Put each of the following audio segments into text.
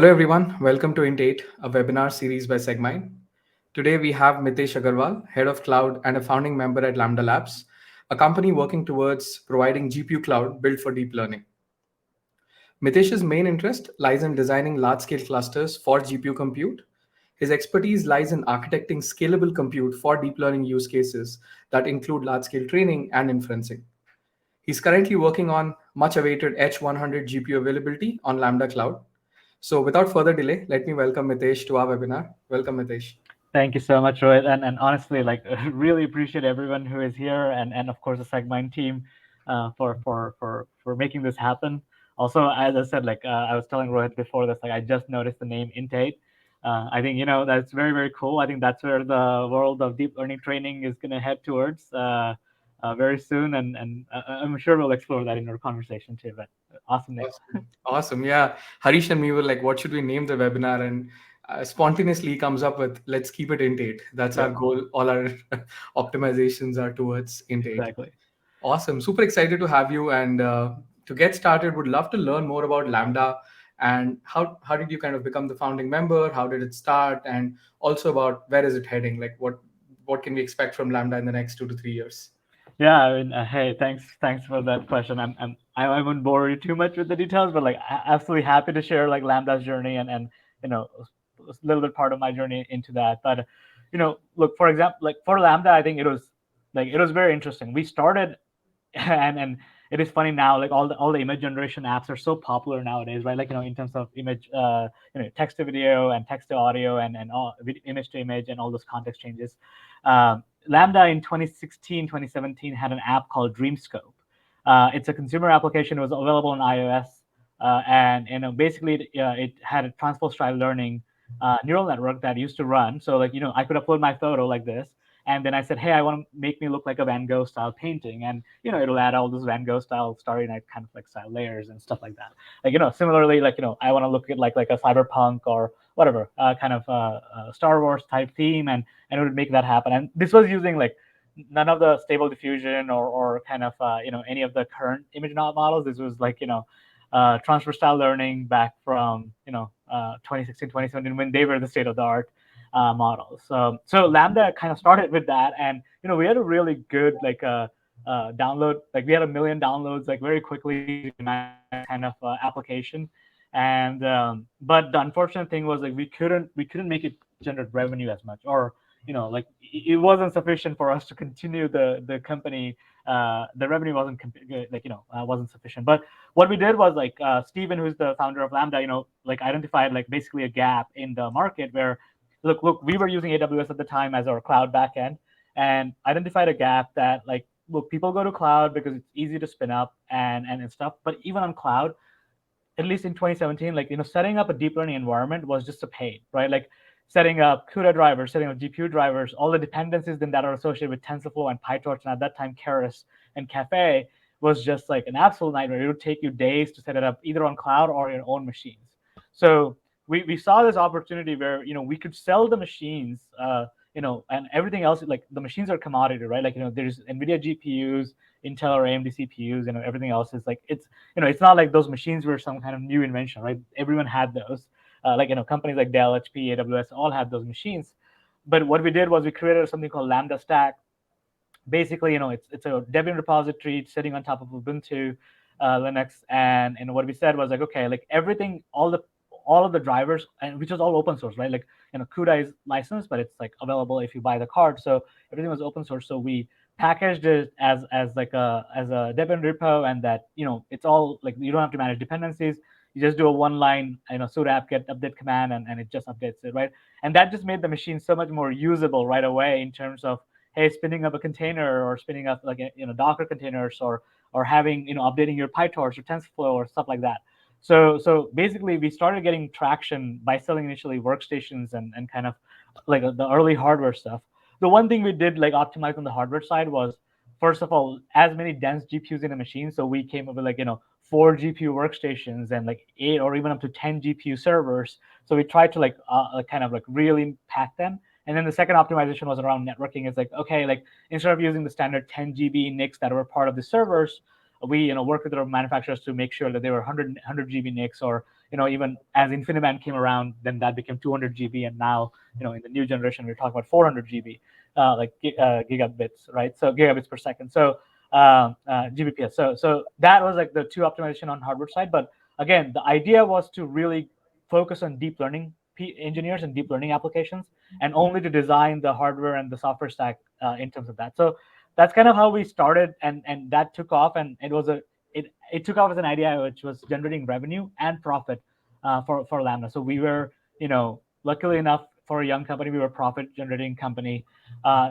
Hello everyone, welcome to Int8, a webinar series by Segmind. Today we have Mitesh Agrawal, Head of Cloud and a founding member at Lambda Labs, a company working towards providing GPU cloud built for deep learning. Mitesh's main interest lies in designing large-scale clusters for GPU compute. His expertise lies in architecting scalable compute for deep learning use cases that include large-scale training and inferencing. He's currently working on much awaited H100 GPU availability on Lambda Cloud. So without further delay, let me welcome Mitesh to our webinar. Welcome, Mitesh. Thank you so much, Rohit. And honestly, really appreciate everyone who is here and of course the Segmind team for making this happen. Also, as I said, I was telling Rohit before this, I just noticed the name Int8. I think that's very, very cool. I think that's where the world of deep learning training is going to head towards very soon, and I'm sure we'll explore that in our conversation too. But awesome name. Awesome. Yeah. Harish and me were like, what should we name the webinar? And spontaneously comes up with, let's keep it Int8. That's our goal. All our optimizations are towards Int8. Exactly. Awesome. Super excited to have you. And to get started, would love to learn more about Lambda and how did you kind of become the founding member? How did it start? And also about where is it heading? Like what can we expect from Lambda in the next 2 to 3 years? Yeah, I mean, hey, thanks for that question. I won't bore you too much with the details, but absolutely happy to share Lambda's journey and a little bit part of my journey into that. But look, for example, for Lambda, I think it was very interesting. We started and it is funny now, all the image generation apps are so popular nowadays, right? In terms of image, text to video and text to audio and all image to image and all those context changes. Lambda in 2016, 2017 had an app called Dreamscope. It's a consumer application. It was available on iOS, and basically it had a transpose style learning neural network that used to run. So I could upload my photo like this, and then I said, hey, I want to make me look like a Van Gogh style painting, and it'll add all those Van Gogh style Starry Night kind of style layers and stuff like that. Similarly, I want to look at like a cyberpunk or whatever kind of Star Wars type theme, and it would make that happen. And this was using none of the stable diffusion or kind of any of the current image models. This was transfer style learning back from 2016, 2017 when they were the state of the art models. So Lambda kind of started with that, and we had a really good download. We had 1 million downloads very quickly kind of application. And but the unfortunate thing was we couldn't make it generate revenue as much, or it wasn't sufficient for us to continue the company. The revenue wasn't sufficient. But what we did was Steven, who's the founder of Lambda, identified basically a gap in the market where look, we were using AWS at the time as our cloud backend, and identified a gap that look, people go to cloud because it's easy to spin up and stuff. But even on cloud, at least in 2017, setting up a deep learning environment was just a pain, right? Setting up CUDA drivers, setting up GPU drivers, all the dependencies then that are associated with TensorFlow and PyTorch, and at that time Keras and Caffe was just an absolute nightmare. It would take you days to set it up either on cloud or your own machines. So we saw this opportunity where we could sell the machines, and everything else. The machines are commodity, right? There's NVIDIA GPUs, Intel or AMD CPUs, everything else is it's not like those machines were some kind of new invention, right? Everyone had those. Companies like Dell, HP, AWS all had those machines. But what we did was we created something called Lambda Stack. Basically, it's a Debian repository sitting on top of Ubuntu, Linux, and what we said was okay, everything, all of the drivers, and which is all open source, right? CUDA is licensed, but it's available if you buy the card. So everything was open source. So we packaged it as a Debian repo, and that it's all you don't have to manage dependencies. You just do a one-line sudo apt-get update command, and it just updates it, right? And that just made the machine so much more usable right away in terms of spinning up a container or spinning up Docker containers or having updating your PyTorch or TensorFlow or stuff like that. So basically, we started getting traction by selling initially workstations and kind of the early hardware stuff. The one thing we did optimize on the hardware side was, first of all, as many dense GPUs in a machine. So we came up with 4 GPU workstations and 8 or even up to 10 GPU servers. So we tried to kind of really pack them. And then the second optimization was around networking. It's okay, instead of using the standard 10 GB NICs that were part of the servers, we worked with our manufacturers to make sure that they were 100 GB NICs, or even as InfiniBand came around, then that became 200 GB, and now in the new generation we're talking about 400 GB, gigabits, right? So gigabits per second. So Gbps. So that was like the two optimization on hardware side. But again, the idea was to really focus on deep learning engineers and deep learning applications, and only to design the hardware and the software stack in terms of that. So that's kind of how we started, and that took off, and it took off as an idea which was generating revenue and profit for Lambda. So we were, luckily enough for a young company, we were a profit generating company.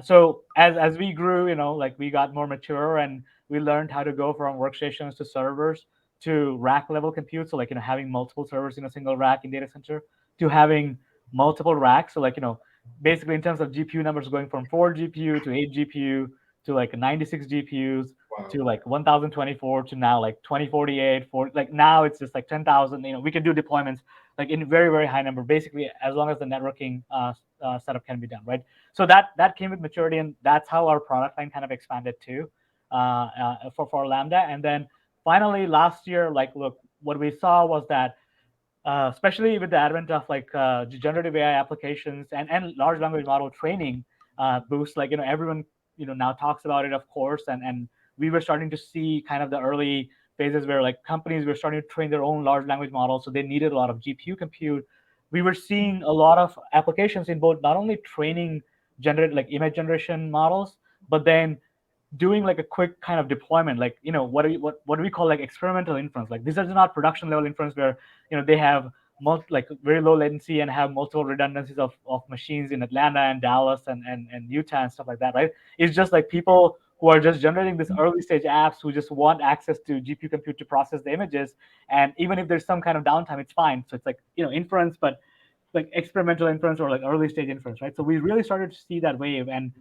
So as we grew, like we got more mature, and we learned how to go from workstations to servers to rack level compute. So like having multiple servers in a single rack in data center, to having multiple racks. So like basically in terms of GPU numbers, going from 4 GPU to 8 GPU to like 96 GPUs Wow. to like 1024 to now like 2048 for like now it's just like 10,000. We can do deployments like in very very high number, basically as long as the networking setup can be done, right? So that came with maturity, and that's how our product line kind of expanded too, for Lambda. And then finally last year, like look, what we saw was that especially with the advent of like generative AI applications and large language model training boosts, like everyone now talks about it, of course, and we were starting to see kind of the early phases where like companies were starting to train their own large language models, so they needed a lot of GPU compute. We were seeing a lot of applications in both not only training generate like image generation models, but then doing like a quick kind of deployment, like what do we call like experimental inference. Like these are not production level inference where they have like very low latency and have multiple redundancies of machines in Atlanta and Dallas and Utah and stuff like that, right? It's just like people who are just generating this early stage apps who just want access to GPU compute to process the images, and even if there's some kind of downtime, it's fine. So it's like inference, but like experimental inference or like early stage inference, right? So we really started to see that wave, and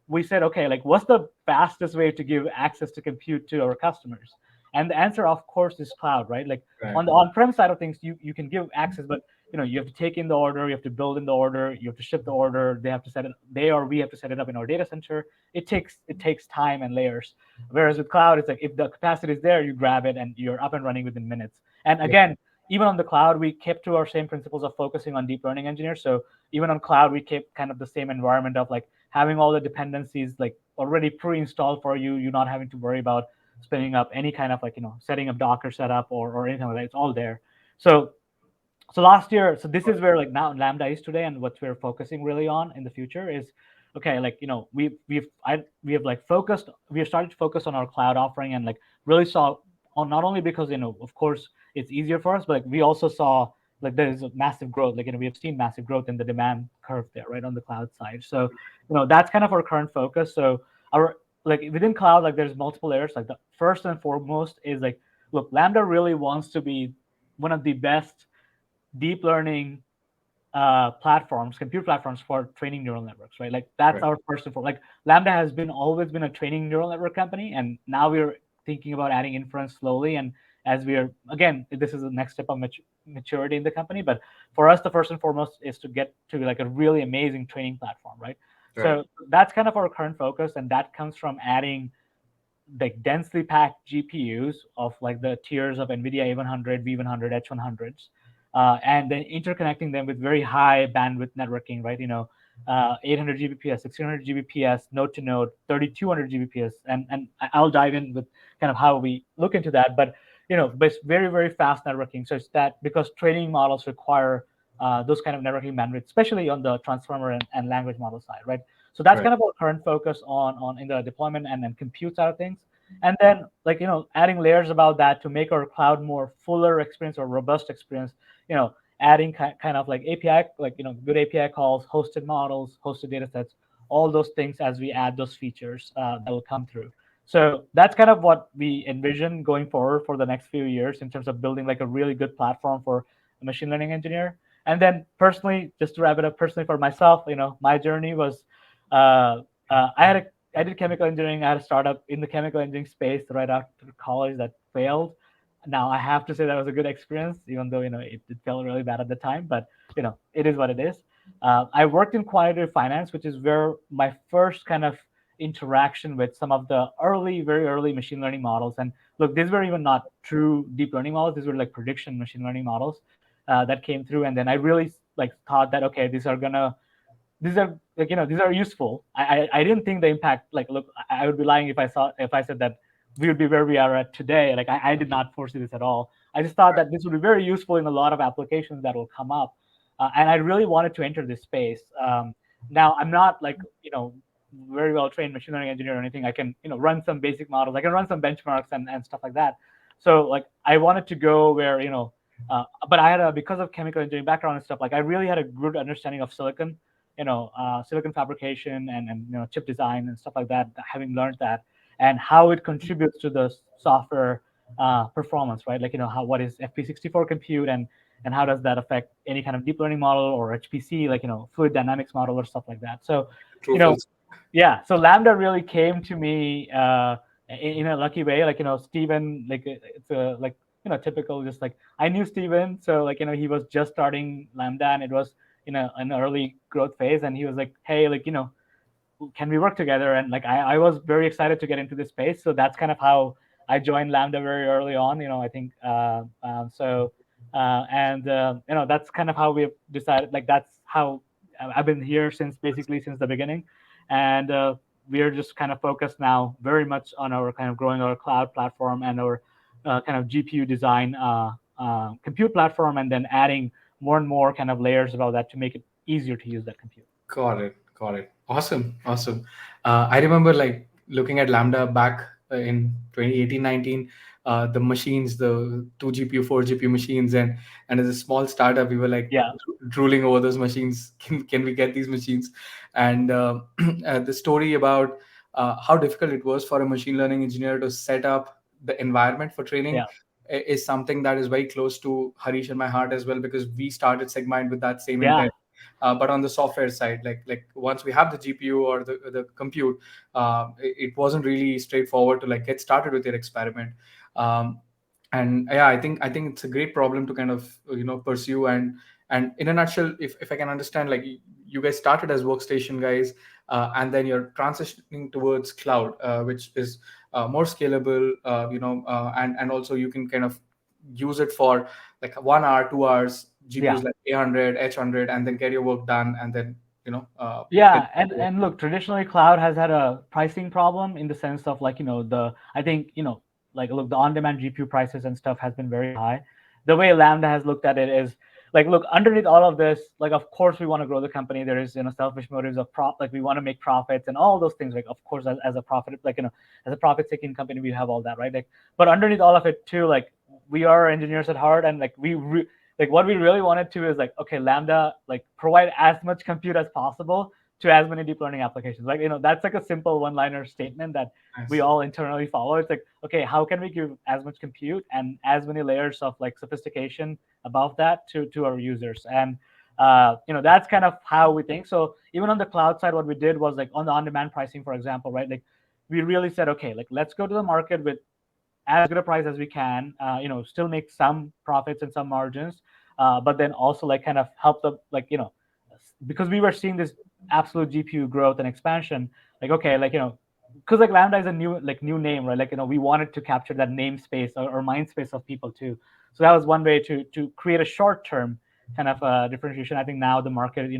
we said, okay, like what's the fastest way to give access to compute to our customers? And the answer, of course, is cloud, right? Like Right. on the on-prem side of things, you can give access, but you have to take in the order, you have to build in the order, you have to ship the order, they have to set it, they or we have to set it up in our data center. It takes time and layers. Whereas with cloud, it's like if the capacity is there, you grab it and you're up and running within minutes. And Yeah. again, even on the cloud, we kept to our same principles of focusing on deep learning engineers. So even on cloud, we kept kind of the same environment of like having all the dependencies like already pre-installed for you. You're not having to worry about spinning up any kind of like setting up Docker setup or anything like that. It's all there. So last year, so this is where like now Lambda is today, and what we're focusing really on in the future is, okay, like we have like focused, we have started to focus on our cloud offering, and like really saw on not only because of course it's easier for us, but like we also saw like there is a massive growth, like we have seen massive growth in the demand curve there, right, on the cloud side. So that's kind of our current focus. So our like within cloud, like there's multiple layers. Like the first and foremost is like, look, Lambda really wants to be one of the best deep learning platforms, compute platforms for training neural networks, right? Like that's Right. our first and foremost. Like Lambda has been always been a training neural network company, and now we're thinking about adding inference slowly. And as we are, again, this is the next step of maturity in the company. But for us, the first and foremost is to get to like a really amazing training platform, right? Right. So that's kind of our current focus, and that comes from adding like densely packed GPUs of like the tiers of NVIDIA A100, V100, H100s, and then interconnecting them with very high bandwidth networking, right? 800 Gbps, 1600 Gbps, node to node, 3200 Gbps, and I'll dive in with kind of how we look into that. But but it's very very fast networking. So it's that because training models require those kind of networking bandwidth, especially on the transformer and language model side, right? So that's Right. kind of our current focus on in the deployment and then compute side of things. And then like adding layers about that to make our cloud more fuller experience or robust experience. Adding kind of like API, like good API calls, hosted models, hosted data sets, all those things as we add those features that will come through. So that's kind of what we envision going forward for the next few years in terms of building like a really good platform for a machine learning engineer. And then personally, just to wrap it up, personally for myself, my journey was I did chemical engineering. I had a startup in the chemical engineering space right after college that failed. Now I have to say that was a good experience, even though it felt really bad at the time. But it is what it is. I worked in quantitative finance, which is where my first kind of interaction with some of the very early machine learning models. And look, these were even not true deep learning models; these were like prediction machine learning models. that came through, and then I really like thought that okay, these are like these are useful. I didn't think the impact, like, look, I would be lying if I said that we would be where we are at today. Like I did not foresee this at all. I just thought that this would be very useful in a lot of applications that will come up, and I really wanted to enter this space. Now I'm not like very well trained machine learning engineer or anything. I can run some basic models. I can run some benchmarks and stuff like that. So like I wanted to go where but I had because of chemical engineering background and stuff. Like I really had a good understanding of silicon, silicon fabrication and chip design and stuff like that, having learned that, and how it contributes to the software performance, right? Like how what is FP64 compute, and how does that affect any kind of deep learning model or HPC, like fluid dynamics model or stuff like that. So you True. know yeah, so Lambda really came to me in a lucky way. Like Steven, like it's a like typical, just like I knew Steven, so like he was just starting Lambda, and it was in an early growth phase, and he was like, hey, like can we work together? And like I was very excited to get into this space, so that's kind of how I joined Lambda very early on. I think so, and that's kind of how we've decided. Like that's how I've been here since basically since the beginning, and we are just kind of focused now very much on our kind of growing our cloud platform and our kind of GPU design compute platform, and then adding more and more kind of layers about that to make it easier to use that compute. Got it. Got it. Awesome. Awesome. I remember like looking at Lambda back in 2018, 19, the machines, the 2 GPU, 4 GPU machines. And as a small startup, we were like Yeah, drooling over those machines. Can we get these machines? And the story about how difficult it was for a machine learning engineer to set up the environment for training yeah, is something that is very close to Harish and my heart as well, because we started Segmind with that same yeah, intent. But on the software side, like once we have the GPU or the compute, it wasn't really straightforward to like get started with your experiment. Um, and yeah, I think it's a great problem to kind of pursue. And in a nutshell, if I can understand, like you guys started as workstation guys, and then you're transitioning towards cloud, which is more scalable, and also you can kind of use it for like 1 hour, 2 hours, yeah. GPUs like A100, H100, and then get your work done, and then get Yeah, and look, traditionally cloud has had a pricing problem in the sense of like, I think, like look, the on-demand GPU prices and stuff has been very high. The way Lambda has looked at it is like, look, underneath all of this, like of course we want to grow the company. There is, selfish motives of like we want to make profits and all those things. Like of course as a profit, like as a profit-seeking company, we have all that, right? Like, but underneath all of it too, like we are engineers at heart, and like like what we really wanted to is like, okay, Lambda, like provide as much compute as possible to as many deep learning applications. Like, that's like a simple one-liner statement that we nice. all internally follow. It's like, okay, how can we give as much compute and as many layers of like sophistication above that to our users? And that's kind of how we think. So even on the cloud side, what we did was like on the on-demand pricing, for example, right? Like we really said, okay, like let's go to the market with as good a price as we can, still make some profits and some margins, but then also like kind of help the like because we were seeing this absolute GPU growth and expansion. Like okay, like because like Lambda is a new name, right? Like we wanted to capture that namespace or mind space of people too. So that was one way to create a short term kind of differentiation. I think now the market,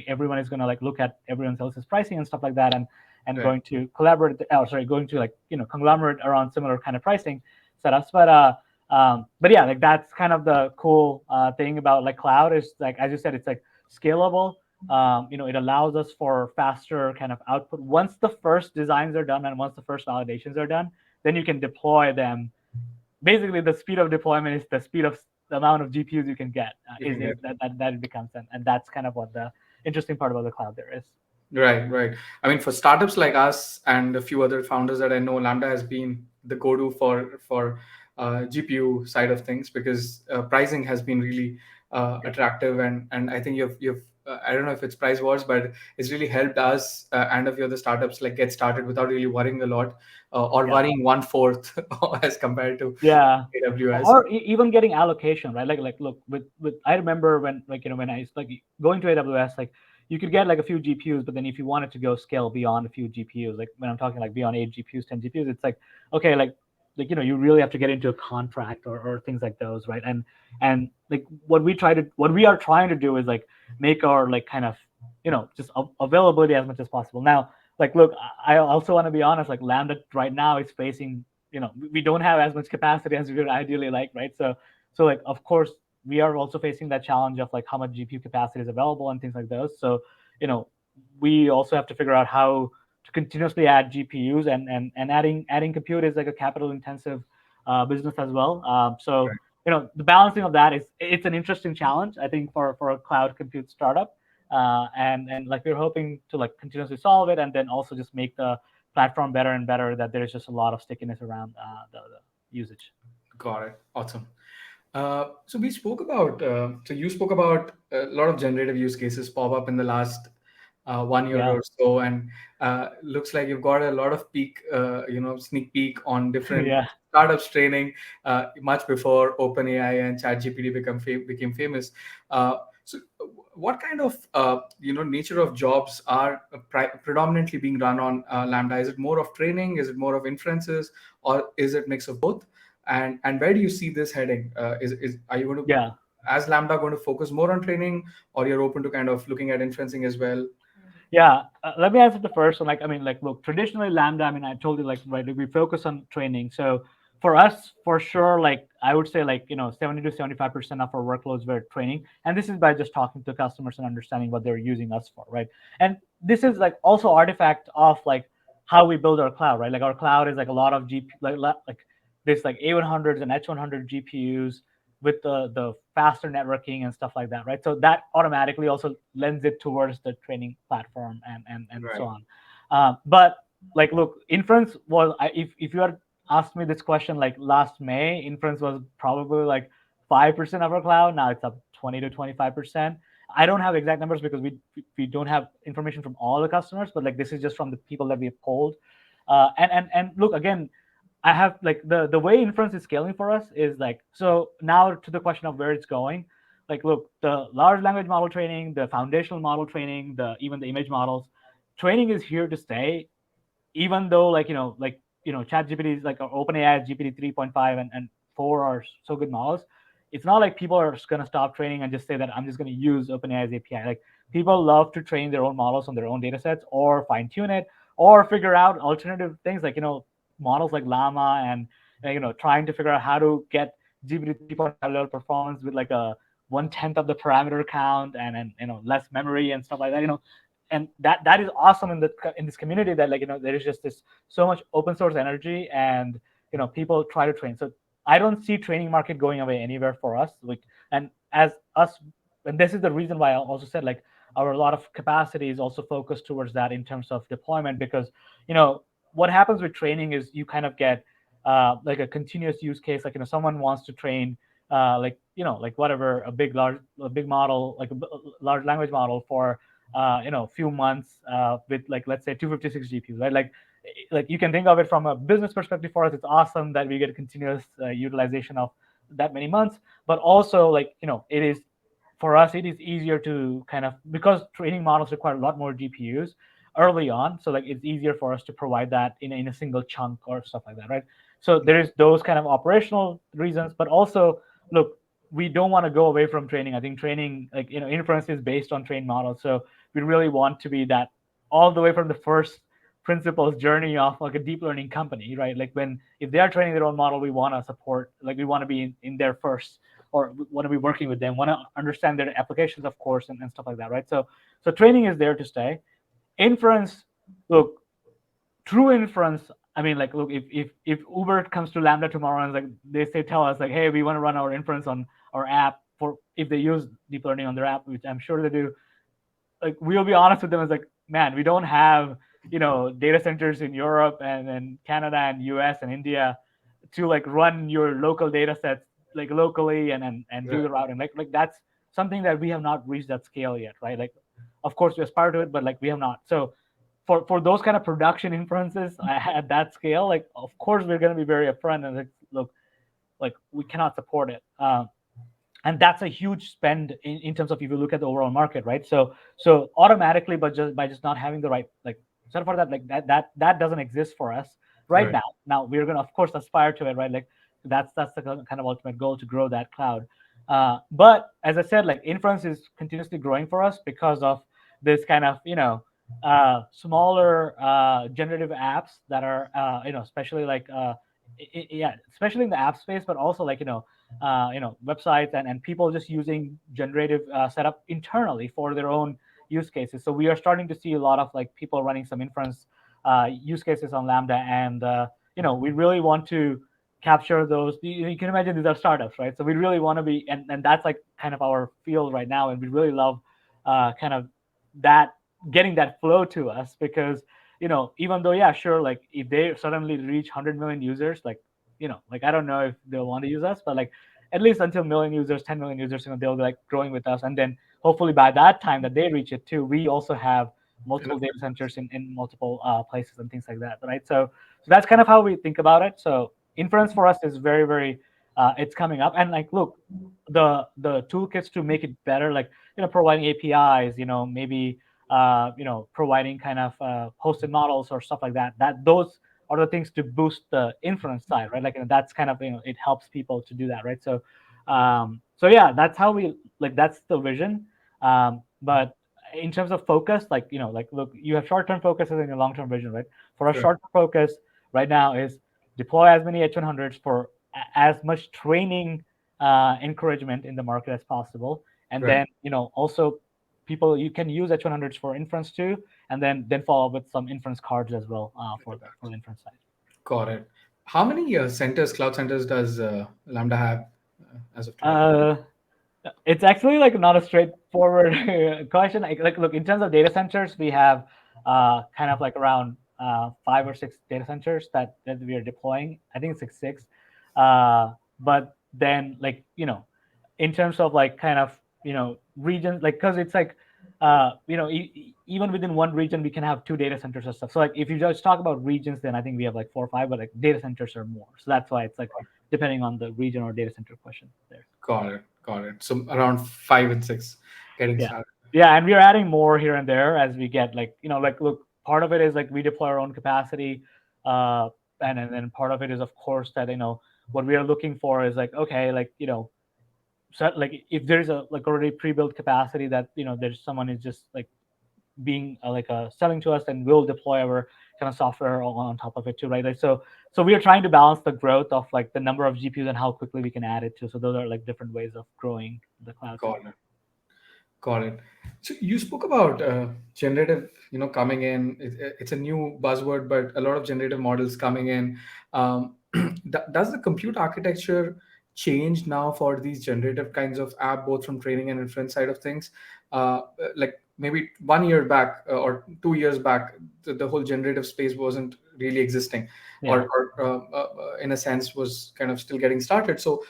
everyone is going to like look at everyone else's pricing and stuff like that, and Right. going to collaborate, sorry, going to like conglomerate around similar kind of pricing setups. But yeah, like that's kind of the cool thing about like cloud is like as you said, it's like scalable. It allows us for faster kind of output. Once the first designs are done and once the first validations are done, then you can deploy them. Basically, the speed of deployment is the speed of the amount of GPUs you can get. You Is can get. that it becomes, and that's kind of what the interesting part about the cloud there is. Right, right. I mean, for startups like us and a few other founders that I know, Lambda has been the go-to for GPU side of things, because pricing has been really attractive, and I think you've I don't know if it's price wars, but it's really helped us and a few other startups like get started without really worrying a lot, or Yeah. worrying one fourth as compared to Yeah, AWS. or even getting allocation, right? Like look, with I remember when like when I like going to AWS, like you could get like a few GPUs, but then if you wanted to go scale beyond a few GPUs, like when I'm talking like beyond 8 GPUs, 10 GPUs, it's like okay, like like you really have to get into a contract or things like those, right? And like what we are trying to do is like make our like kind of just availability as much as possible. Now, like look, I also want to be honest, like Lambda right now is facing, we don't have as much capacity as we would ideally like, right? So like of course we are also facing that challenge of like how much GPU capacity is available and things like those. So you know we also have to figure out how to continuously add GPUs, and adding compute is like a capital intensive business as well. So Right. the balancing of that is, it's an interesting challenge, I think, for a cloud compute startup, and like we're hoping to like continuously solve it, and then also just make the platform better and better. That there's just a lot of stickiness around the usage. Got it. Awesome. So we spoke about, so you spoke about a lot of generative use cases pop up in the last 1 year Yeah, or so, and looks like you've got a lot of sneak peek on different yeah. startups training much before OpenAI and ChatGPT became famous. So, what kind of nature of jobs are predominantly being run on Lambda? Is it more of training? Is it more of inferences, or is it mix of both? And where do you see this heading? Is Are you going to, Yeah. as Lambda, going to focus more on training, or you're open to kind of looking at inferencing as well? Yeah, let me answer the first one. Like, I mean, like, look, traditionally Lambda, I mean, I told you, like, right, we focus on training. So for us, for sure, like, I would say, like, 70 to 75% of our workloads were training. And this is by just talking to customers and understanding what they're using us for, right? And this is like also artifact of like how we build our cloud, right? Like our cloud is like a lot of like this like A100s and H100 GPUs with the faster networking and stuff like that, right? So that automatically also lends it towards the training platform and so Right. on. But like, look, inference was, if you had asked me this question like last May, inference was probably like 5% of our cloud. Now it's up 20 to 25%. I don't have exact numbers because we don't have information from all the customers, but like this is just from the people that we have polled. And look, again, I have like the way inference is scaling for us is like, so now to the question of where it's going. Like, look, the large language model training, the foundational model training, the even the image models, training is here to stay. Even though ChatGPT is like, or OpenAI GPT 3.5 and 4 are so good models, it's not like people are just gonna stop training and just say that I'm just gonna use OpenAI's API. Like people love to train their own models on their own data sets or fine tune it or figure out alternative things like models like Llama and trying to figure out how to get GPT 3.5 level performance with like a 1/10 of the parameter count and less memory and stuff like that. And that is awesome in this community, that like there is just this so much open source energy, and people try to train. So I don't see training market going away anywhere for us. Like, and as us, and this is the reason why I also said like our a lot of capacity is also focused towards that in terms of deployment, because what happens with training is you kind of get like a continuous use case. Like someone wants to train like whatever, a big model, like a large language model for few months with like, let's say 256 GPUs, right? Like you can think of it from a business perspective. For us, it's awesome that we get a continuous utilization of that many months, but also like it is, for us it is easier to kind of, because training models require a lot more GPUs early on, so like it's easier for us to provide that in a single chunk or stuff like that, right? So there is those kind of operational reasons, but also look, we don't want to go away from training. I think training, like inference is based on trained models, so we really want to be that all the way from the first principles journey of like a deep learning company, right? Like when, if they are training their own model, we want to support, like we want to be in there first, or want to be working with them, want to understand their applications, of course, and stuff like that, right? So training is there to stay. Inference, look, true inference, I mean, like, look, if Uber comes to Lambda tomorrow and like they say, tell us like, hey, we want to run our inference on our app, for if they use deep learning on their app, which I'm sure they do, like we'll be honest with them, as like, man, we don't have data centers in Europe and Canada and US and India to like run your local data sets like locally and do Right. the routing. Like that's something that we have not reached that scale yet, right? Like of course we aspire to it, but like we have not. So for those kind of production inferences at that scale, like of course we're going to be very upfront and like, look, like we cannot support it. And that's a huge spend in terms of, if you look at the overall market, right? So automatically, but just by just not having the right like setup for that, like that doesn't exist for us. right Right. now. Now we're going to, of course, aspire to it, right? Like that's the kind of ultimate goal, to grow that cloud. But as I said, like inference is continuously growing for us because of this kind of, smaller generative apps that are, especially like, yeah, especially in the app space, but also like, websites and people just using generative setup internally for their own use cases. So we are starting to see a lot of like people running some inference use cases on Lambda, and we really want to capture those. You can imagine these are startups, right? So we really want to be, and that's like kind of our field right now, and we really love kind of that, getting that flow to us, because even though, yeah, sure, like if they suddenly reach 100 million users, like like I don't know if they'll want to use us, but like at least until million users, 10 million users, they'll be like growing with us, and then hopefully by that time that they reach it too, we also have multiple Enough. data centers in multiple places and things like that, right? So that's kind of how we think about it. So inference for us is very, very, it's coming up, and like, look, the toolkits to make it better, like providing APIs, maybe providing kind of hosted models or stuff like that. That those are the things to boost the inference side, right? Like that's kind of it helps people to do that, right? So yeah, that's how we like that's the vision. But in terms of focus, like like look, you have short-term focuses and your long-term vision, right? For a Right. short focus right now is deploy as many H100s for as much training encouragement in the market as possible, and Right. then also people, you can use H100s for inference too, and then follow up with some inference cards as well for the inference side. Got it. How many cloud centers does Lambda have as of today? Uh, it's actually like not a straightforward question. Like, look, in terms of data centers, we have kind of like around 5 or 6 data centers that we are deploying. I think it's like six. But then, like, in terms of like kind of regions, like, because it's like even within one region we can have 2 data centers or stuff. So like if you just talk about regions, then I think we have like 4 or 5, but like data centers are more. So that's why it's like depending on the region or data center question there. Got it. Got it. So around 5 and 6 getting Yeah. started. Yeah, and we are adding more here and there as we get, like, like, look, part of it is like we deploy our own capacity, uh and then part of it is, of course, that what we are looking for is like, okay, like, so like if there's a like already pre-built capacity that there's someone is just like being like selling to us, and we'll deploy our kind of software on top of it too, right? Like, so we are trying to balance the growth of like the number of GPUs and how quickly we can add it to. So those are like different ways of growing the cloud side. Got it. Got it. So you spoke about generative, coming in. It's a new buzzword, but a lot of generative models coming in. Does the compute architecture change now for these generative kinds of app, both from training and inference side of things? Like maybe 1 year back or 2 years back, the whole generative space wasn't really existing, Yeah. or in a sense was kind of still getting started. So,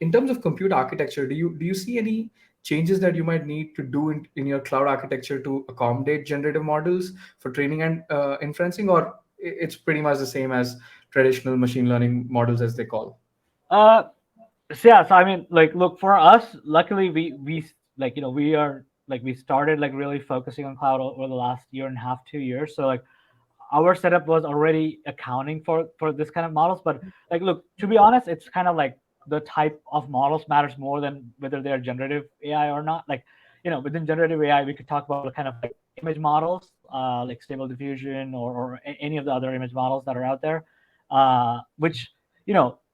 in terms of compute architecture, do you see any changes that you might need to do in your cloud architecture to accommodate generative models for training and inferencing, or it's pretty much the same as traditional machine learning models as they call? Uh, so yeah, so I mean, like, look, for us, luckily we like we are like we started like really focusing on cloud over the last year and a half, 2 years. So like our setup was already accounting for this kind of models. But like, look, to be honest, it's kind of like the type of models matters more than whether they're generative AI or not. Like, within generative AI, we could talk about kind of like image models, like Stable Diffusion, or any of the other image models that are out there, which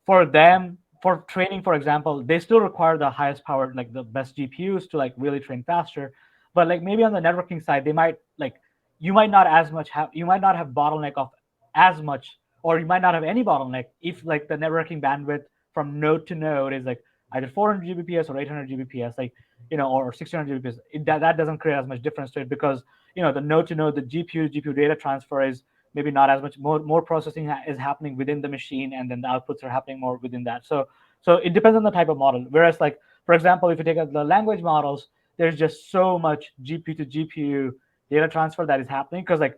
for them, for training, for example, they still require the highest powered, like the best GPUs to like really train faster. But like maybe on the networking side, they might like you might not have bottleneck of as much, or you might not have any bottleneck if like the networking bandwidth from node to node is like either 400 Gbps or 800 Gbps, like or 1600 Gbps. That doesn't create as much difference to it, because the node to node, the GPU data transfer is maybe not as much. More processing is happening within the machine, and then the outputs are happening more within that. So it depends on the type of model. Whereas, like, for example, if you take the language models, there's just so much GPU to GPU data transfer that is happening, because like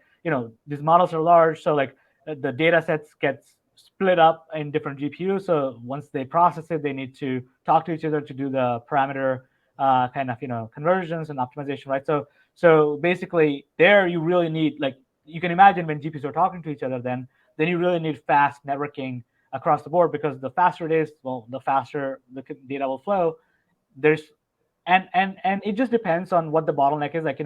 these models are large. So like the data sets gets split up in different GPUs. So once they process it, they need to talk to each other to do the parameter kind of conversions and optimization, right? So basically there you really need, like, you can imagine when GPUs are talking to each other, then then you really need fast networking across the board, because the faster it is, well, the faster the data will flow. There's and it just depends on what the bottleneck is. Like,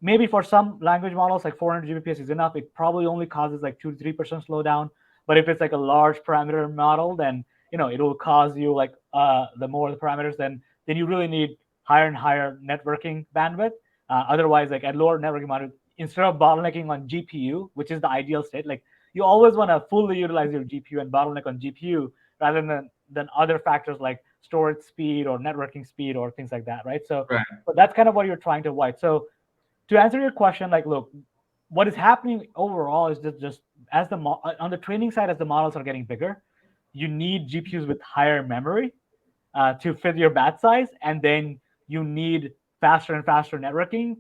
maybe for some language models, like 400 Gbps is enough. It probably only causes like 2 to 3% slowdown. But if it's like a large parameter model, then it will cause you like the more the parameters, then you really need higher and higher networking bandwidth. Otherwise, like at lower networking bandwidth, instead of bottlenecking on GPU, which is the ideal state, like you always want to fully utilize your GPU and bottleneck on GPU rather than other factors like storage speed or networking speed or things like that, right? So, Right. so that's kind of what you're trying to avoid. So to answer your question, like, look, what is happening overall is just as on the training side, as the models are getting bigger, you need GPUs with higher memory to fit your batch size, and then you need faster and faster networking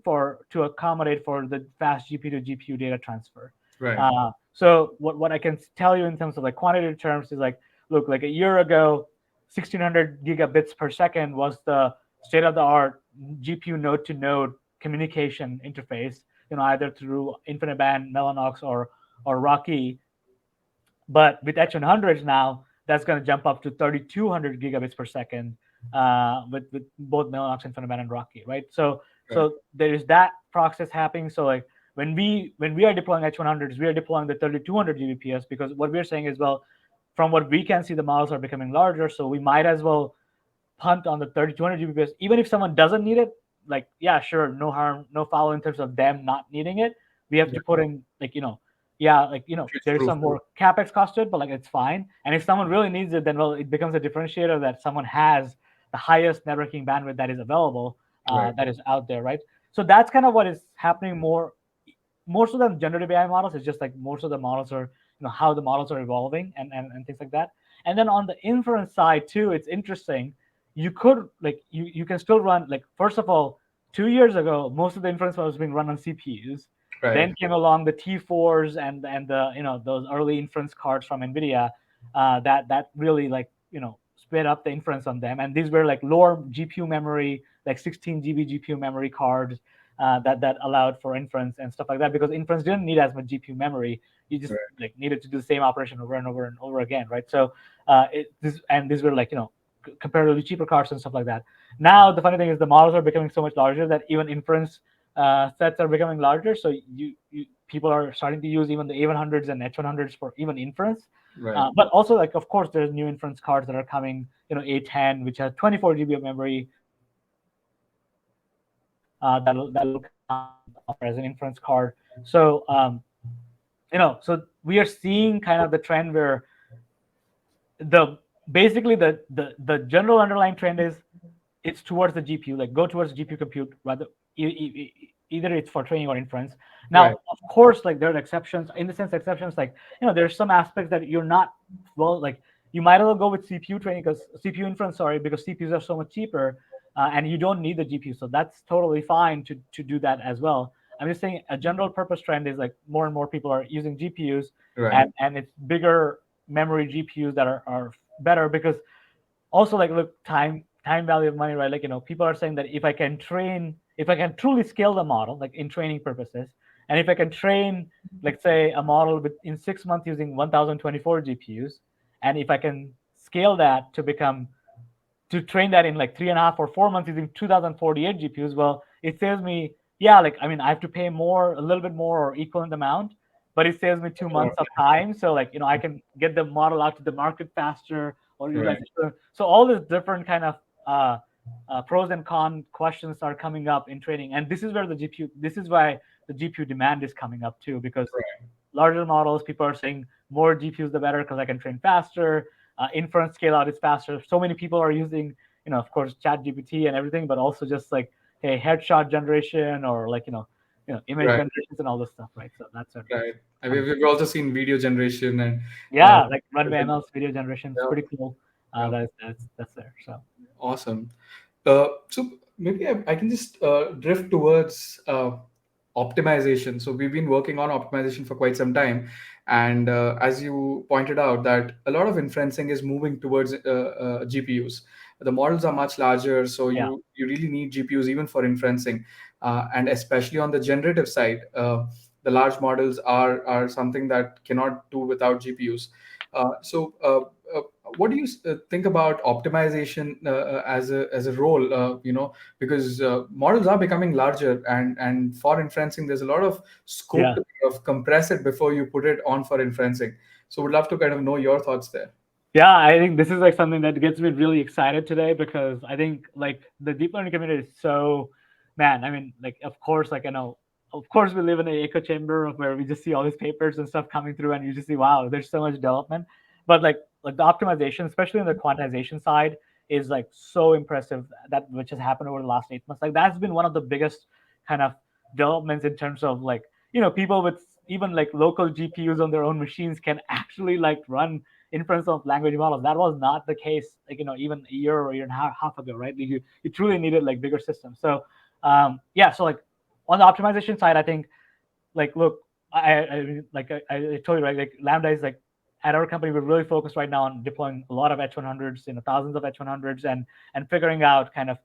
to accommodate for the fast GPU to GPU data transfer. Right. So what I can tell you in terms of like quantitative terms is like, look, like a year ago, 1600 gigabits per second was the state of the art GPU node to node communication interface, either through InfiniBand, Mellanox, or Rocky. But with H100s now, that's going to jump up to 3200 gigabits per second with both Mellanox, InfiniBand, and Rocky, right? So Right. so there is that process happening. So like when we are deploying H100s, we are deploying the 3200 Gbps, because what we're saying is, well, from what we can see, the models are becoming larger, so we might as well punt on the 3200 Gbps, even if someone doesn't need it. Like, yeah, sure, no harm, no foul in terms of them not needing it. We have Yeah. to put in, like, yeah, like, Future there's proof. some more capex cost to it, but like it's fine. And if someone really needs it, then, well, it becomes a differentiator that someone has the highest networking bandwidth that is available, Right. that is out there, right? So that's kind of what is happening more so than generative AI models. It's just like most of the models are, how the models are evolving and things like that. And then on the inference side too, it's interesting. You could like you can still run, like, first of all, 2 years ago, most of the inference was being run on CPUs. Right. Then came along the T4s and the those early inference cards from NVIDIA that really, like, sped up the inference on them. And these were like lower GPU memory, like 16 GB GPU memory cards that allowed for inference and stuff like that, because inference didn't need as much GPU memory. You just Right. like needed to do the same operation over and over and over again, right? So these were like, comparatively cheaper cards and stuff like that. Now the funny thing is the models are becoming so much larger that even inference sets are becoming larger. So people are starting to use even the A100s and H100s for even inference. Right. But also, like, of course, there's new inference cards that are coming. A10, which has 24 GB of memory, that'll come out offer as an inference card. So so we are seeing kind of the trend where the basically the general underlying trend is it's towards the GPU, like go towards GPU compute rather. Either it's for training or inference. Now, Right. of course, like there are exceptions. In the sense, exceptions, like, there's some aspects that you're not, well, like you might as well go with CPU training, because CPU inference, sorry, because CPUs are so much cheaper, and you don't need the GPU. So that's totally fine to do that as well. I'm just saying a general purpose trend is like more and more people are using GPUs, Right. and it's bigger memory GPUs that are better, because also, like, look, time value of money, right? Like, people are saying that if I can truly scale the model, like in training purposes, and if I can train, like, say, a model in 6 months using 1024 GPUs, and if I can scale that to train that in like 3.5 or 4 months using 2048 GPUs, well, it saves me, yeah, like, I mean, I have to pay more, a little bit more or equivalent amount, but it saves me 2 months of time. So, like, I can get the model out to the market faster, or Right. utilize it. So all these different kind of pros and con questions are coming up in training, and this is why the GPU demand is coming up too, because Right. larger models, people are saying more GPUs the better, because I can train faster. Inference scale out is faster. So many people are using, of course, Chat GPT and everything, but also just like, hey, headshot generation, or like, image Right. generations and all this stuff, right? So that's what Right. I kind mean, of, we've also seen video generation and uh, yeah, like runway ML's video generation is yeah, pretty cool. yeah. That's there. So Awesome. So maybe I can just drift towards optimization. So we've been working on optimization for quite some time, and as you pointed out, that a lot of inferencing is moving towards GPUs. The models are much larger, so yeah, you really need GPUs even for inferencing, and especially on the generative side. the large models are something that cannot do without GPUs. So, what do you think about optimization as a role? Because models are becoming larger, and for inferencing, there's a lot of scope Yeah. to kind of compress it before you put it on for inferencing. So, would love to kind of know your thoughts there. Yeah, I think this is like something that gets me really excited today because I think like the deep learning community is so, man. I mean, like of course, like I know, of course, we live in an echo chamber of where we just see all these papers and stuff coming through, and you just see, wow, there's so much development. But like the optimization, especially on the quantization side, is like so impressive that which has happened over the last 8 months. Like that's been one of the biggest kind of developments in terms of like people with even like local GPUs on their own machines can actually like run inference of language models. That was not the case, like even a year or a year and a half ago, right? You truly needed like bigger systems. So yeah, so like on the optimization side, I think like look, I told you right, like Lambda is like at our company we're really focused right now on deploying a lot of H100s, thousands of H100s, and figuring out kind of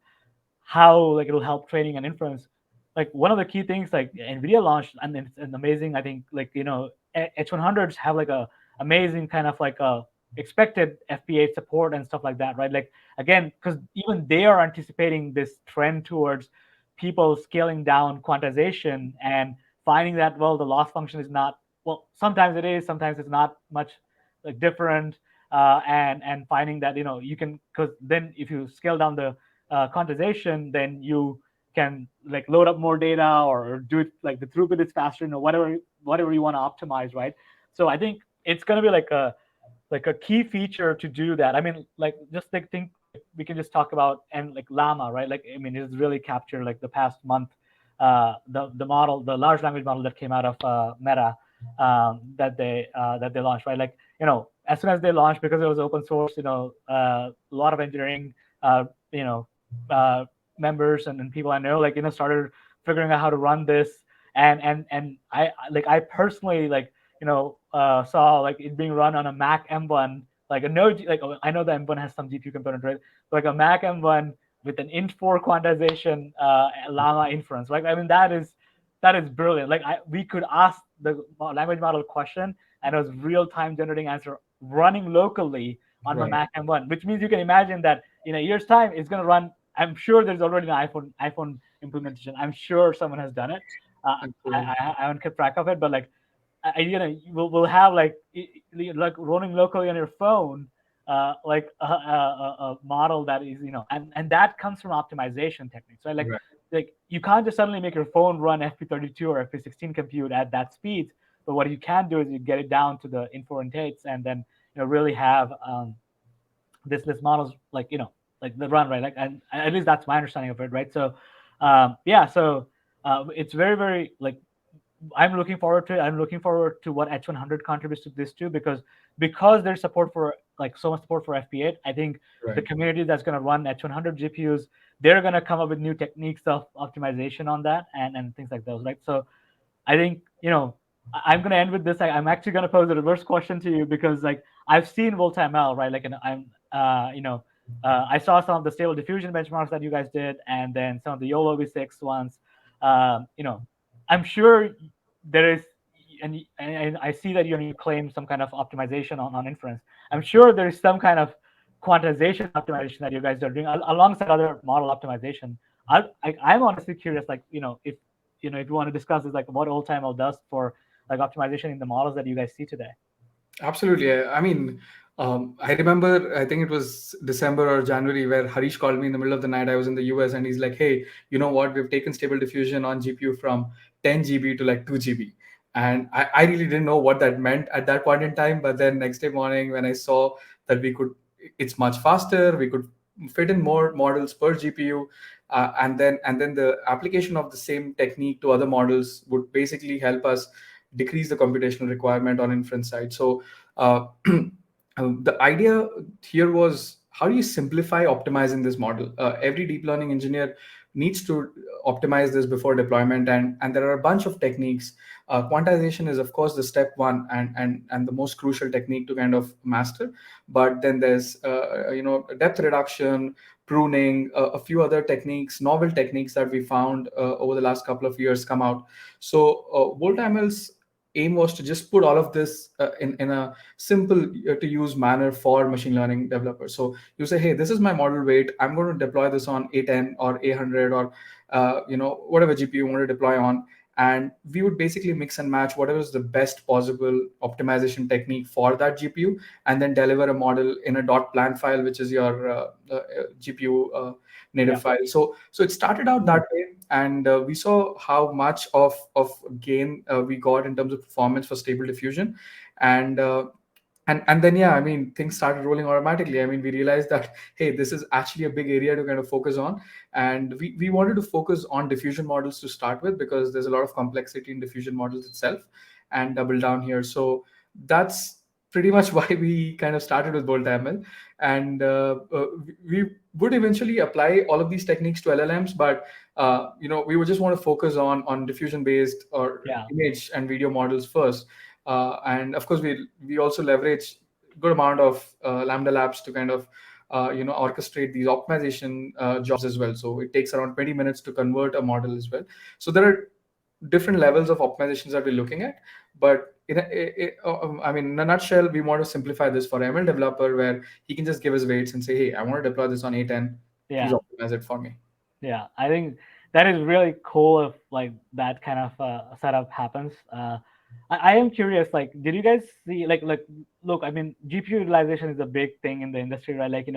how like it'll help training and inference. Like one of the key things like NVIDIA launched, and it's an amazing. I think like H100s have like a amazing kind of like a expected FP8 support and stuff like that, right? Like again, because even they are anticipating this trend towards people scaling down quantization and finding that well the loss function is not well sometimes it is sometimes it's not much like different and finding that you can because then if you scale down the quantization, then you can like load up more data or do it like the throughput is faster, whatever you want to optimize, right? So I think it's going to be like a key feature to do that. I mean, like just like think like we can just talk about and like Llama, right? Like I mean, it's really captured like the past month, the model, the large language model that came out of Meta that they launched, right? Like as soon as they launched because it was open source, a lot of engineering, you know, uh, members and people I know, like started figuring out how to run this, and I personally like saw like it being run on a Mac M1, like a no, like I know the M1 has some GPU component, right? Like a Mac M1 with an int4 quantization Llama inference, right? I mean that is brilliant. Like we could ask the language model question, and it was real time generating answer running locally on my Right. Mac M1, which means you can imagine that in a year's time it's going to run. I'm sure there's already an iPhone implementation. I'm sure someone has done it. Absolutely. I haven't kept track of it, but like we'll have like like running locally on your phone, like a model that is and that comes from optimization techniques, right? Right. Like you can't just suddenly make your phone run FP32 or FP16 compute at that speed, but what you can do is you get it down to the Int8s and then really have this models like the run, right? Like and at least that's my understanding of it, right? So yeah, so it's very like I'm looking forward to it. I'm looking forward to what H100 contributes to this too, because there's support for like so much support for FP8. I think the Right. community that's going to run H100 GPUs, they're going to come up with new techniques of optimization on that and things like those, right? So I think I'm going to end with this. I'm actually going to pose a reverse question to you because like I've seen voltaML, right? Like and I'm I saw some of the stable diffusion benchmarks that you guys did, and then some of the YOLO V6 ones. I'm sure there is, and I see that you claim some kind of optimization on inference. I'm sure there is some kind of quantization optimization that you guys are doing alongside other model optimization. I'm honestly curious, like if you want to discuss is like what oldtimer does for like optimization in the models that you guys see today. Absolutely. I mean, I remember, I think it was December or January, where Harish called me in the middle of the night. I was in the US, and he's like, "Hey, you know what? We've taken stable diffusion on GPU from 10 GB to like 2 GB." And I really didn't know what that meant at that point in time. But then next day morning, when I saw that it's much faster, we could fit in more models per GPU. And then the application of the same technique to other models would basically help us decrease the computational requirement on inference side. So the idea here was, how do you simplify optimizing this model? Every deep learning engineer needs to optimize this before deployment, and there are a bunch of techniques. Quantization is of course the step one and the most crucial technique to kind of master. But then there's depth reduction, pruning, a few other techniques, novel techniques that we found over the last couple of years come out. So voltaML's aim was to just put all of this in a simple to use manner for machine learning developers. So you say, hey, this is my model weight. I'm going to deploy this on A10 or A100 or whatever GPU you want to deploy on, and we would basically mix and match whatever is the best possible optimization technique for that GPU, and then deliver a model in a .plan file, which is your GPU native Yeah. file. So it started out that way, and we saw how much of gain we got in terms of performance for stable diffusion, and and then yeah, I mean, things started rolling automatically. I mean, we realized that hey, this is actually a big area to kind of focus on, and we wanted to focus on diffusion models to start with, because there's a lot of complexity in diffusion models itself, and double down here. So that's pretty much why we kind of started with voltaML, and we would eventually apply all of these techniques to LLMs, but we would just want to focus on diffusion based or Yeah. image and video models first. And of course, we also leverage good amount of Lambda Labs to kind of orchestrate these optimization jobs as well. So it takes around 20 minutes to convert a model as well. So there are different levels of optimizations that we're looking at, but I mean, in a nutshell, we want to simplify this for ML developer, where he can just give his weights and say, hey, I want to deploy this on A10. Please Yeah. optimize it for me. Yeah, I think that is really cool if like that kind of setup happens. I am curious, like, did you guys see like look? I mean, GPU utilization is a big thing in the industry, right? Like,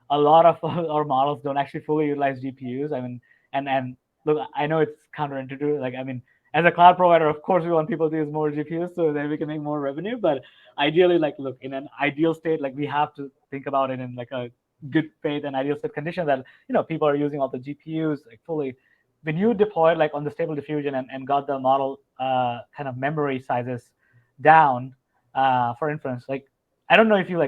a lot of our models don't actually fully utilize GPUs. I mean, and look, I know it's counterintuitive. Like, I mean, as a cloud provider, of course, we want people to use more GPUs so then we can make more revenue. But ideally, like, look, in an ideal state, like we have to think about it in like a good faith and ideal state condition that people are using all the GPUs like fully. When you deployed like on the stable diffusion and got the model kind of memory sizes down for inference, like I don't know if you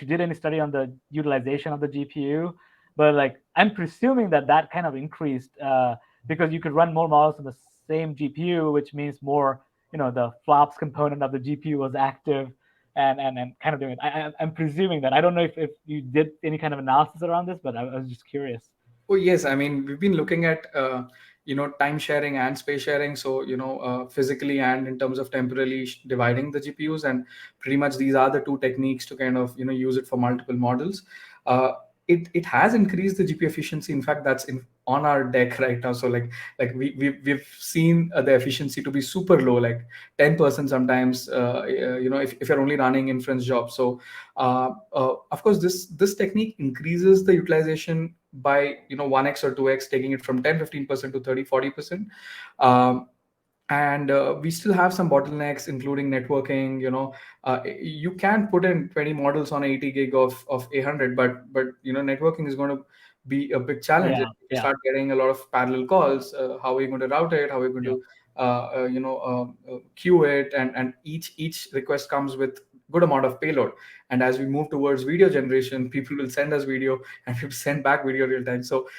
did any study on the utilization of the GPU, but like I'm presuming that kind of increased because you could run more models on the same GPU, which means more the flops component of the GPU was active and kind of doing it. I'm presuming that. I don't know if you did any kind of analysis around this, but I was just curious. Oh yes, I mean, we've been looking at time sharing and space sharing. So physically and in terms of temporarily dividing the GPUs, and pretty much these are the two techniques to kind of use it for multiple models. Uh, it has increased the GPU efficiency. In fact, that's on our deck right now. So like we've seen the efficiency to be super low, like 10% sometimes. If you're only running inference jobs. So of course, this technique increases the utilization by 1x or 2x, taking it from 10-15% to 30-40%. um, and we still have some bottlenecks, including networking. You can put in 20 models on 80 gig of 800, but networking is going to be a big challenge. If Yeah, you yeah, start getting a lot of parallel calls, how are you going to route it, how are you going yeah, to queue it, and each request comes with good amount of payload. And as we move towards video generation, people will send us video and we'll send back video real time. So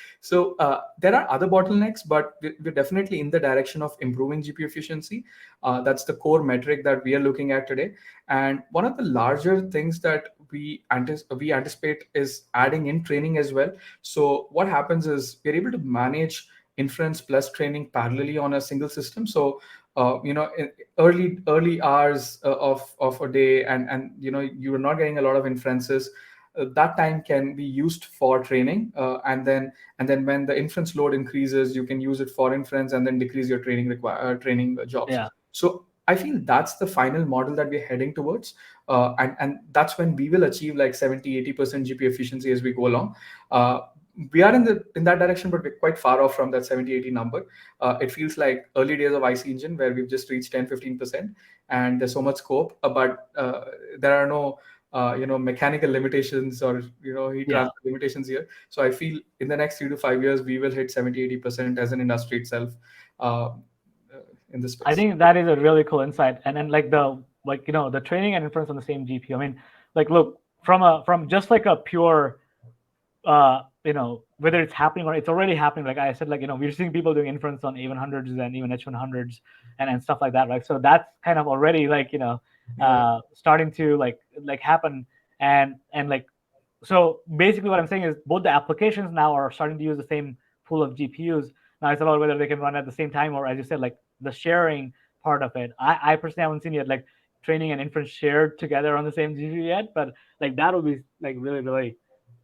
there are other bottlenecks, but we're definitely in the direction of improving GPU efficiency. That's the core metric that we are looking at today. And one of the larger things that we anticipate is adding in training as well. So what happens is we're able to manage inference plus training parallelly on a single system. So in early hours of a day, and you're not getting a lot of inferences, that time can be used for training, and then when the inference load increases, you can use it for inference and then decrease your training jobs. yeah, So I feel that's the final model that we're heading towards, and that's when we will achieve like 70-80% GPU efficiency as we go along. We are in that direction, but we're quite far off from that 70-80 number. It feels like early days of IC engine, where we've just reached 10-15%, and there's so much scope, but there are no mechanical limitations or heat yeah. transfer limitations here. So I feel in the next 3 to 5 years we will hit 70-80% as an industry itself, uh, in this I space. think that is a really cool insight. And then like the training and inference on the same GPU. I mean, like look from just like a pure whether it's happening or it's already happening. Like I said, like we're seeing people doing inference on A100s and even H100s and stuff like that, right? So that's kind of already like Yeah. starting to like happen, and like so basically what I'm saying is both the applications now are starting to use the same pool of GPUs. Now it's about whether they can run at the same time, or as you said, like the sharing part of it. I personally haven't seen yet like training and inference shared together on the same GPU yet, but like that would be like really like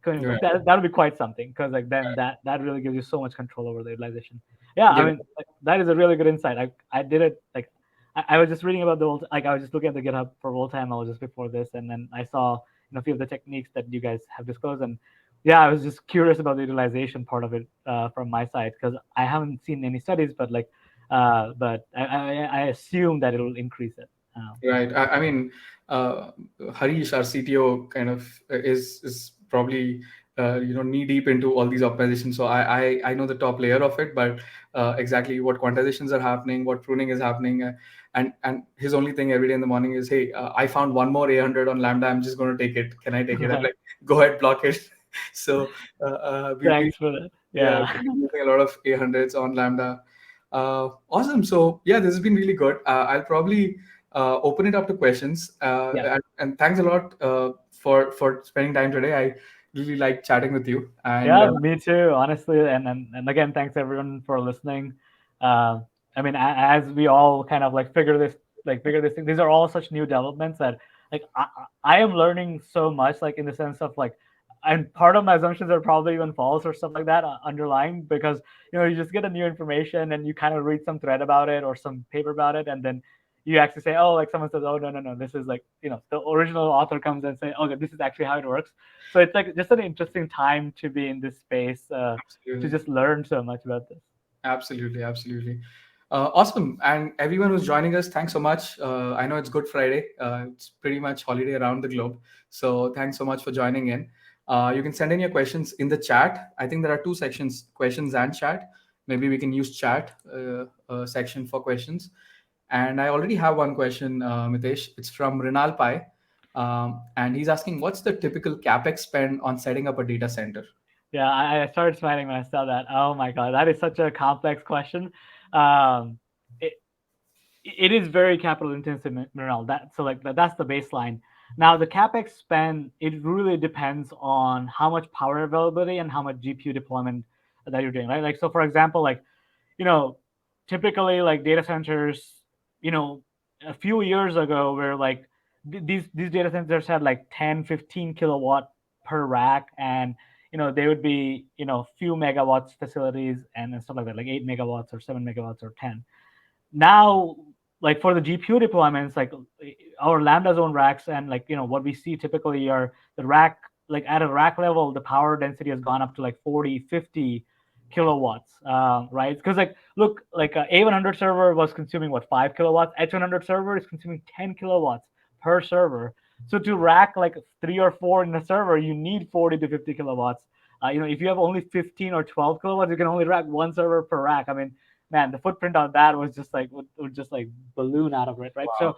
Right. that would be quite something, because like then that really gives you so much control over the utilization. Yeah, I Yeah. mean like, that is a really good insight. I did it like I was just reading about the like I was just looking at the GitHub for voltaML just before this, and then I saw a few of the techniques that you guys have disclosed, and yeah, I was just curious about the utilization part of it from my side, because I haven't seen any studies, but like but I assume that it'll increase it. Right. I mean, uh, Harish, our CTO, kind of is probably knee deep into all these optimizations. So I know the top layer of it, but exactly what quantizations are happening, what pruning is happening, and his only thing every day in the morning is, hey, I found one more A100 on Lambda. I'm just going to take it. Can I take it? I'm like, go ahead, block it. So we've been Thanks for that. yeah, Yeah. we've been using a lot of A100s on Lambda. Awesome. So yeah, this has been really good. I'll probably open it up to questions. Yeah. And thanks a lot for spending time today. I really like chatting with you. And Yeah, me too, honestly. And again, thanks everyone for listening. Uh, I mean, as we all kind of like figure this thing, these are all such new developments that like I am learning so much, like in the sense of like, and part of my assumptions are probably even false or stuff like that underlying, because you just get a new information and you kind of read some thread about it or some paper about it, and then you actually say, oh, like someone says, oh no, this is like the original author comes and say, okay, this is actually how it works. So it's like just an interesting time to be in this space, to absolutely. just learn so much about this. Absolutely, absolutely. Awesome. And everyone who's joining us, thanks so much. I know it's Good Friday. It's pretty much holiday around the globe. So thanks so much for joining in. You can send in your questions in the chat. I think there are two sections, questions and chat. Maybe we can use chat section for questions. And I already have one question, Mitesh. It's from Rinal Pai. And he's asking, what's the typical CapEx spend on setting up a data center? Yeah, I started smiling when I saw that. Oh my god, that is such a complex question. Um, it, it is very capital intensive, Mineral. That's the baseline. Now the capex spend, it really depends on how much power availability and how much GPU deployment that you're doing, right? Like so, for example, like you know, typically like data centers, you know, a few years ago where like these data centers had like 10, 15 kilowatt per rack, and they would be few megawatts facilities and stuff like that, like 8 megawatts or 7 megawatts or 10. Now, like for the GPU deployments, like our Lambda zone racks, and like what we see typically are the rack, like at a rack level, the power density has gone up to like 40, 50 kilowatts, right? Because like look, like a A100 server was consuming what, 5 kilowatts. H100 server is consuming 10 kilowatts per server. So to rack like 3 or 4 in a server, you need 40 to 50 kilowatts. If you have only 15 or 12 kilowatts, you can only rack one server per rack. I mean, man, the footprint on that was just like would just like balloon out of it, right? Wow. So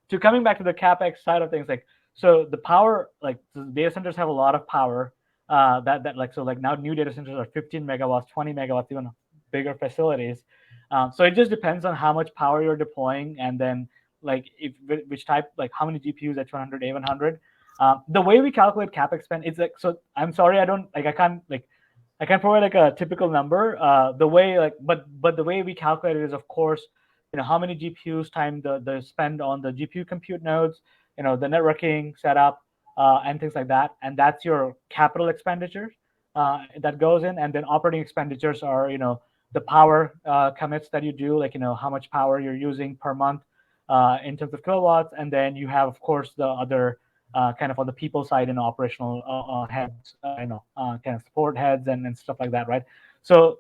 to coming back to the capex side of things, like so the power, like the data centers have a lot of power. That like so like now new data centers are 15 megawatts, 20 megawatts, even bigger facilities. So it just depends on how much power you're deploying, and then like if which type, like how many GPUs, H100, A100. The way we calculate capex spend is like, so I'm sorry, I can't provide like a typical number. The way like but the way we calculate it is, of course, how many GPUs time the spend on the GPU compute nodes, the networking setup, and things like that, and that's your capital expenditures that goes in, and then operating expenditures are the power commits that you do, like how much power you're using per month in terms of kilowatts, and then you have, of course, the other kind of on the people side and operational heads, kind of support heads and stuff like that, right? So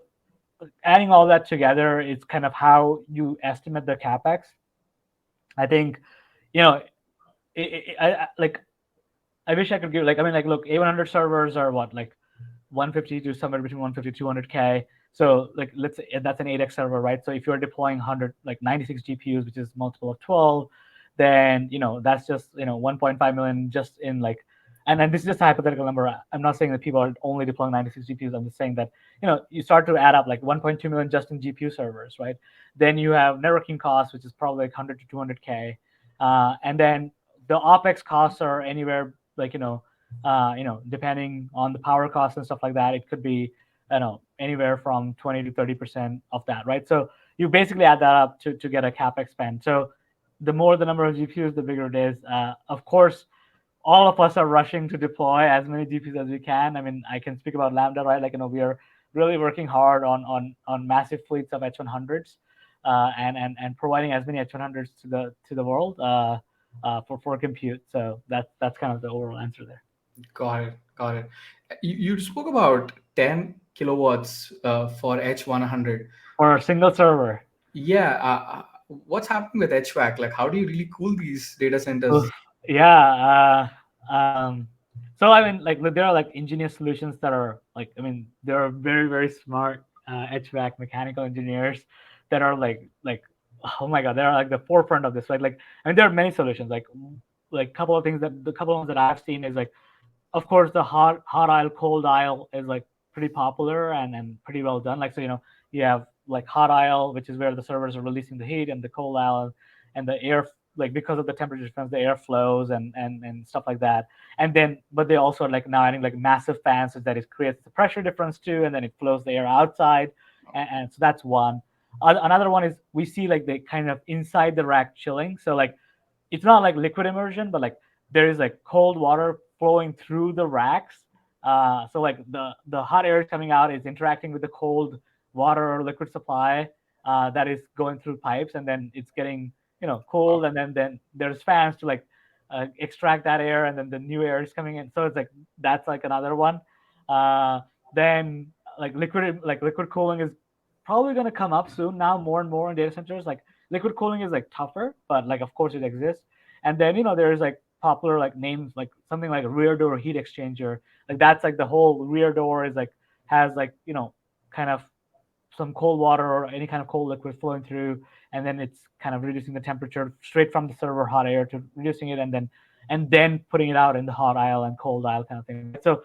adding all that together is kind of how you estimate the capex. I think, you know, like I wish I could give like, I mean, like look, A100 servers are what, like 150 to somewhere between 150 200K. So like let's say that's an 8x server, right? So if you're deploying 100 like 96 GPUs, which is multiple of 12, then that's just 1.5 million just in like, and this is just a hypothetical number. I'm not saying that people are only deploying 96 GPUs. I'm just saying that you start to add up like 1.2 million just in GPU servers, right? Then you have networking costs, which is probably like 100 to 200K, and then the OpEx costs are anywhere like depending on the power costs and stuff like that, it could be, anywhere from 20 to 30% of that, right? So you basically add that up to get a capex spend. So the more the number of GPUs, the bigger it is. Of course, all of us are rushing to deploy as many GPUs as we can. I mean, I can speak about Lambda, right? Like, we are really working hard on massive fleets of H100s, and providing as many H100s to the world, for compute. So that's kind of the overall answer there. Got it. Got it. You spoke about 10 kilowatts for H100. For a single server. Yeah. What's happening with HVAC? Like, how do you really cool these data Oof. centers? Yeah. So I mean, like, there are like ingenious solutions that are like, I mean, there are very, very smart HVAC mechanical engineers that are like, oh my god, they're like the forefront of this. Like, I mean, there are many solutions. Like, couple of things that the couple of ones that I've seen is like, of course, the hot aisle, cold aisle is like pretty popular and pretty well done. Like, so you have like hot aisle, which is where the servers are releasing the heat, and the cold aisle and the air, like, because of the temperature difference, the air flows and stuff like that. And then, but they also are like now adding like massive fans, so that it creates the pressure difference too, and then it flows the air outside. And so that's one. Another one is we see like the kind of inside the rack chilling. So like, it's not like liquid immersion, but like there is like cold water flowing through the racks. So like the hot air coming out is interacting with the cold water or liquid supply that is going through pipes, and then it's getting Wow. cold, and then there's fans to like extract that air, and then the new air is coming in. So it's like that's like another one. Uh, then liquid cooling is probably going to come up soon now, more and more in data centers. Like, liquid cooling is like tougher, but like, of course, it exists. And then there's like popular like names, like something like rear door heat exchanger. Like, that's like the whole rear door is like has like kind of some cold water or any kind of cold liquid flowing through, and then it's kind of reducing the temperature straight from the server hot air to reducing it, and then putting it out in the hot aisle and cold aisle kind of thing, right? So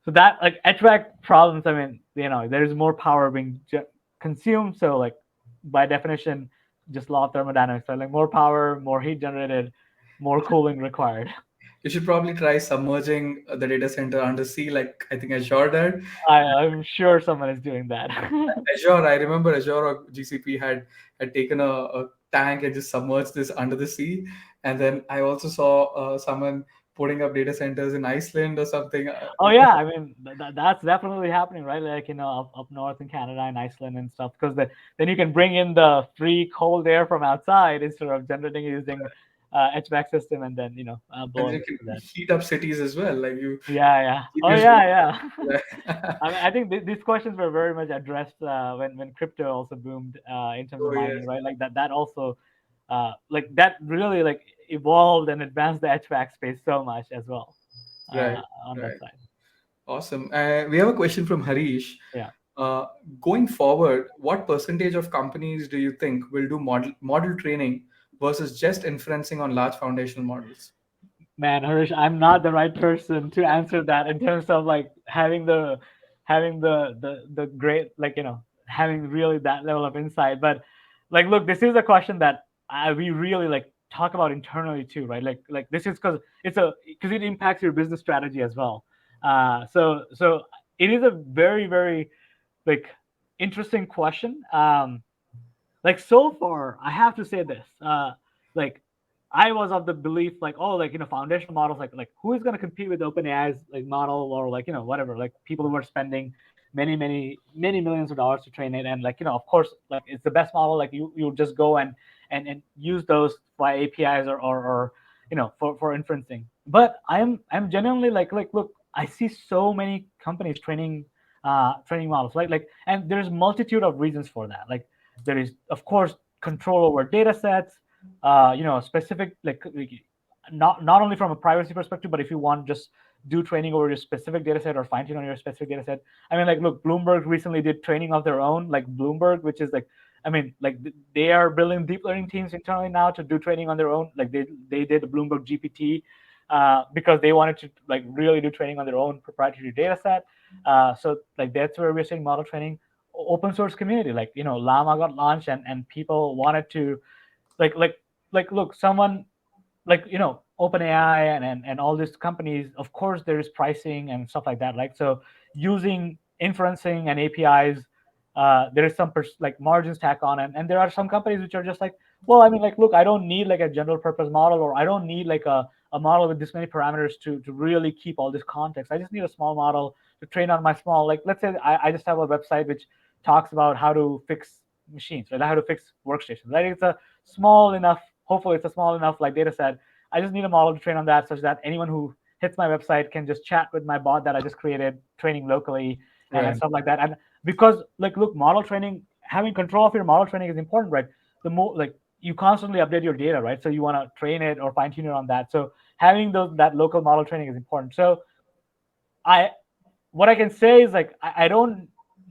that, like, HVAC problems, I mean, there's more power being consumed. So like, by definition, just law of thermodynamics, right? Like, more power, more heat generated, more cooling required. You should probably try submerging the data center under sea, like I think Azure did. I'm sure someone is doing that. Azure, I remember Azure or GCP had taken a tank and just submerged this under the sea. And then I also saw someone putting up data centers in Iceland or something. Oh yeah, I mean, that's definitely happening, right? Like, up north in Canada and Iceland and stuff, because then you can bring in the free cold air from outside instead of generating using HVAC system, and then And blowing you it can to that. heat up cities as well. Like you, Yeah, yeah. Oh GPUs yeah, yeah. will- I mean, I think these questions were very much addressed when crypto also boomed in terms of Oh mining, yes, right? Like, that also like, that really like evolved and advanced the HVAC space so much as well right, on that right. side. Awesome. We have a question from Harish. Yeah. Uh, Going forward, what percentage of companies do you think will do model training versus just inferencing on large foundational models? Man, Harish, I'm not the right person to answer that in terms of like having the great, like, having really that level of insight. But like, look, this is a question that we really like talk about internally too, right? Like, this is because it impacts your business strategy as well. So it is a very, very like interesting question. Like, so far, I have to say this. Like, I was of the belief, like, oh, like, foundational models, like who is going to compete with OpenAI's like model, or like, whatever, like, people who are spending many, many, many millions of dollars to train it, and like, of course, like, it's the best model. Like, you just go and use those by APIs, or for inferencing. But I'm genuinely like, look, I see so many companies training models, like, and there's multitude of reasons for that. Like, there is, of course, control over data sets, specific, like, not only from a privacy perspective, but if you want just do training over your specific data set or fine tune on your specific data set. I mean, like, look, Bloomberg recently did training of their own, like Bloomberg, which is like, I mean, like, they are building deep learning teams internally now to do training on their own. Like, they did the Bloomberg GPT because they wanted to like really do training on their own proprietary data set. So like, that's where we're seeing model training. Open source community, like, Llama got launched, and people wanted to like like look, someone like, OpenAI and all these companies, of course, there is pricing and stuff like that. Like, so using inferencing and APIs, there is some like margins tack on, and there are some companies which are just like, well, I mean, like, look, I don't need like a general purpose model, or I don't need like a model with this many parameters to really keep all this context. I just need a small model to train on my small, like, let's say I just have a website which talks about how to fix machines, right? How to fix workstations, right? It's a small enough, hopefully it's a small enough like data set. I just need a model to train on that such that anyone who hits my website can just chat with my bot that I just created, training locally and Right. stuff like that. And because, like, look, model training, having control of your model training is important, right? The more, like, you constantly update your data, right? So you want to train it or fine tune it on that. So having that local model training is important. So I what I can say is, like, I don't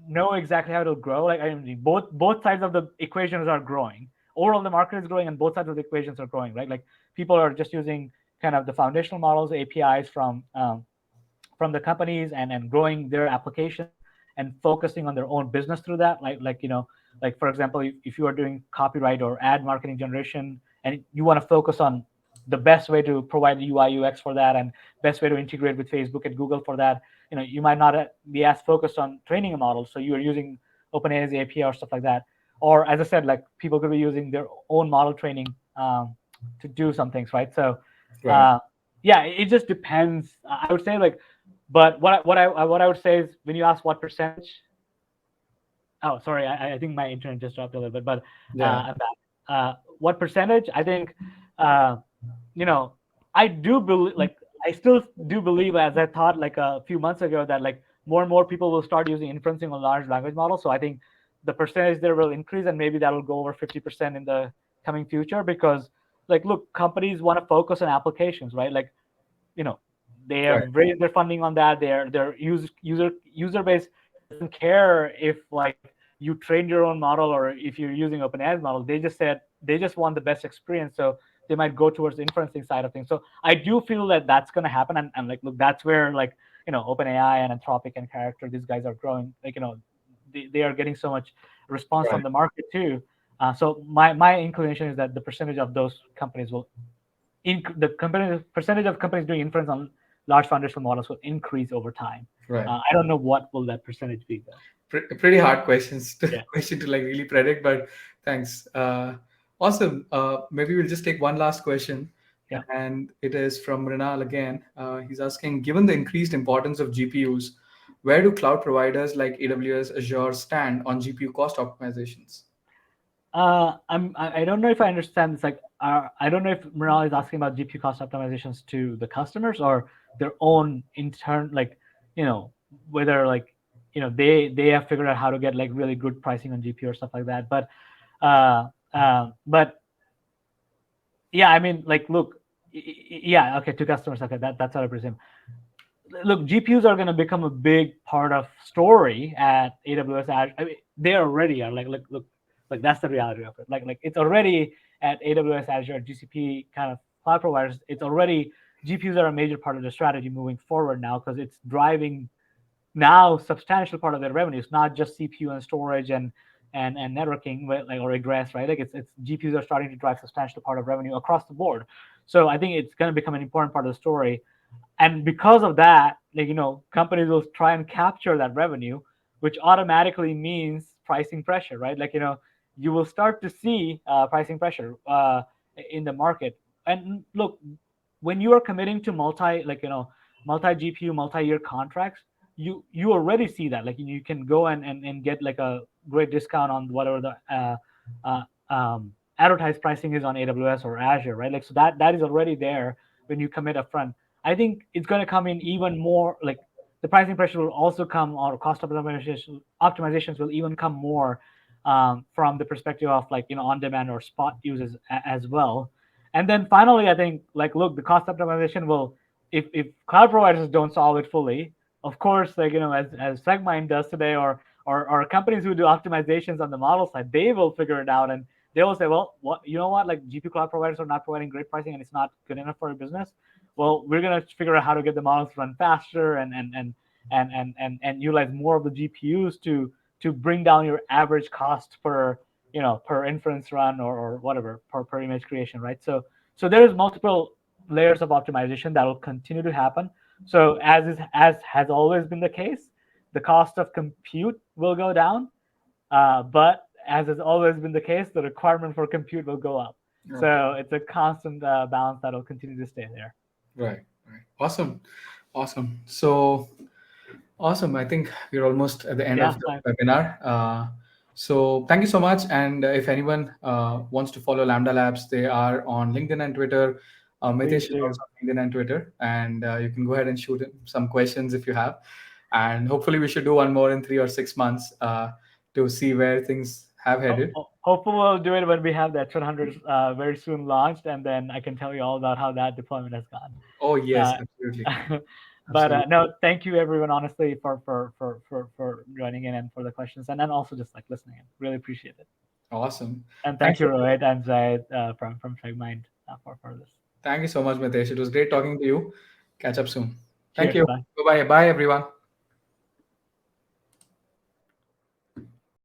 know exactly how it'll grow. Like, I mean, both sides of the equations are growing. Overall, the market is growing, and both sides of the equations are growing, right? Like, people are just using kind of the foundational models, APIs from the companies, and growing their applications and focusing on their own business through that. Like like, for example, if you are doing copyright or ad marketing generation, and you want to focus on the best way to provide the UI UX for that, and best way to integrate with Facebook and Google for that, you might not be as focused on training a model, so you are using OpenAI's API or stuff like that. Or, as I said, like, people could be using their own model training to do some things, right? So Right. uh, yeah, it just depends. I would say, like, but what I would say is, when you ask what percentage. Oh, sorry, I think my internet just dropped a little bit, but Yeah. I'm back. What percentage? I think, uh, you know, I do believe, like, I still do believe, as I thought like a few months ago, that, like, more and more people will start using inferencing on large language models. So I think the percentage there will increase, and maybe that'll go over 50% in the coming future, because, like, look, companies want to focus on applications, right? Like, you know they Right. have raised their funding on that. Their user base doesn't care if, like, you trained your own model or if you're using OpenAI's model. They just said they just want the best experience, so they might go towards the inferencing side of things. So I do feel that that's going to happen, and, like, look, that's where, like, OpenAI and Anthropic and Character, these guys are growing. Like, they are getting so much response Right. from the market too. So my inclination is that the percentage of those companies will the percentage of companies doing inference on large foundational models will increase over time. Right. I don't know what will that percentage be though. Pretty hard questions Yeah, question to like really predict, but thanks. Awesome. Maybe we'll just take one last question, yeah. and it is from Rinal again. He's asking, given the increased importance of GPUs, where do cloud providers like AWS, Azure stand on GPU cost optimizations? I don't know if I understand this. Like, I don't know if Miral is asking about GPU cost optimizations to the customers or their own intern, like, whether, like, they have figured out how to get, like, really good pricing on GPU or stuff like that. But yeah, I mean, like, look, yeah, okay, to customers, okay, that's what I presume. Look, GPUs are going to become a big part of story at AWS Azure. I mean, they already are. Like, look, like, that's the reality of it. Like it's already at AWS, Azure, GCP kind of cloud providers. It's already, GPUs are a major part of the strategy moving forward now, because it's driving now substantial part of their revenue. It's not just CPU and storage and networking, like, or egress, right? Like, it's GPUs are starting to drive substantial part of revenue across the board. So I think it's going to become an important part of the story. And because of that, like, companies will try and capture that revenue, which automatically means pricing pressure, right? Like, you will start to see pricing pressure in the market. And look, when you are committing to multi GPU, multi-year contracts, you already see that. Like, you can go and get, like, a great discount on whatever the uh, advertised pricing is on AWS or Azure, right? Like, so that is already there when you commit upfront. I think it's going to come in even more. Like, the pricing pressure will also come, or cost optimizations will even come more from the perspective of, like, on demand or spot uses as well. And then finally, I think, like, look, the cost optimization will, if cloud providers don't solve it fully, of course, like, as Segmind does today, or companies who do optimizations on the model side, they will figure it out, and they will say, well, what, like, GPU cloud providers are not providing great pricing, and it's not good enough for a business. Well, we're gonna figure out how to get the models to run faster and utilize more of the GPUs to bring down your average cost per inference run, or whatever, per image creation, right? So there's multiple layers of optimization that will continue to happen. So as has always been the case, the cost of compute will go down, but as has always been the case, the requirement for compute will go up. Okay. So it's a constant balance that will continue to stay there. Right. Right. Awesome. Awesome. So awesome. I think we're almost at the end of Yeah, the webinar. So thank you so much. And if anyone wants to follow Lambda Labs, they are on LinkedIn and Twitter. Mitesh please is do. also on LinkedIn and Twitter, and you can go ahead and shoot in some questions if you have. And hopefully, we should do one more in 3 or 6 months to see where things have headed. Hopefully, we'll do it when we have the H100 very soon launched, and then I can tell you all about how that deployment has gone. Oh yes, absolutely, But absolutely. no, thank you everyone, honestly, for joining in and for the questions, and then also just like listening in. Really appreciate it. Awesome. And thank Thanks. you, Rohit and Zaid from Segmind for this. Thank you so much, Mitesh. It was great talking to you. Catch up soon. Thank Cheers. you. Bye. Bye bye. Bye, everyone.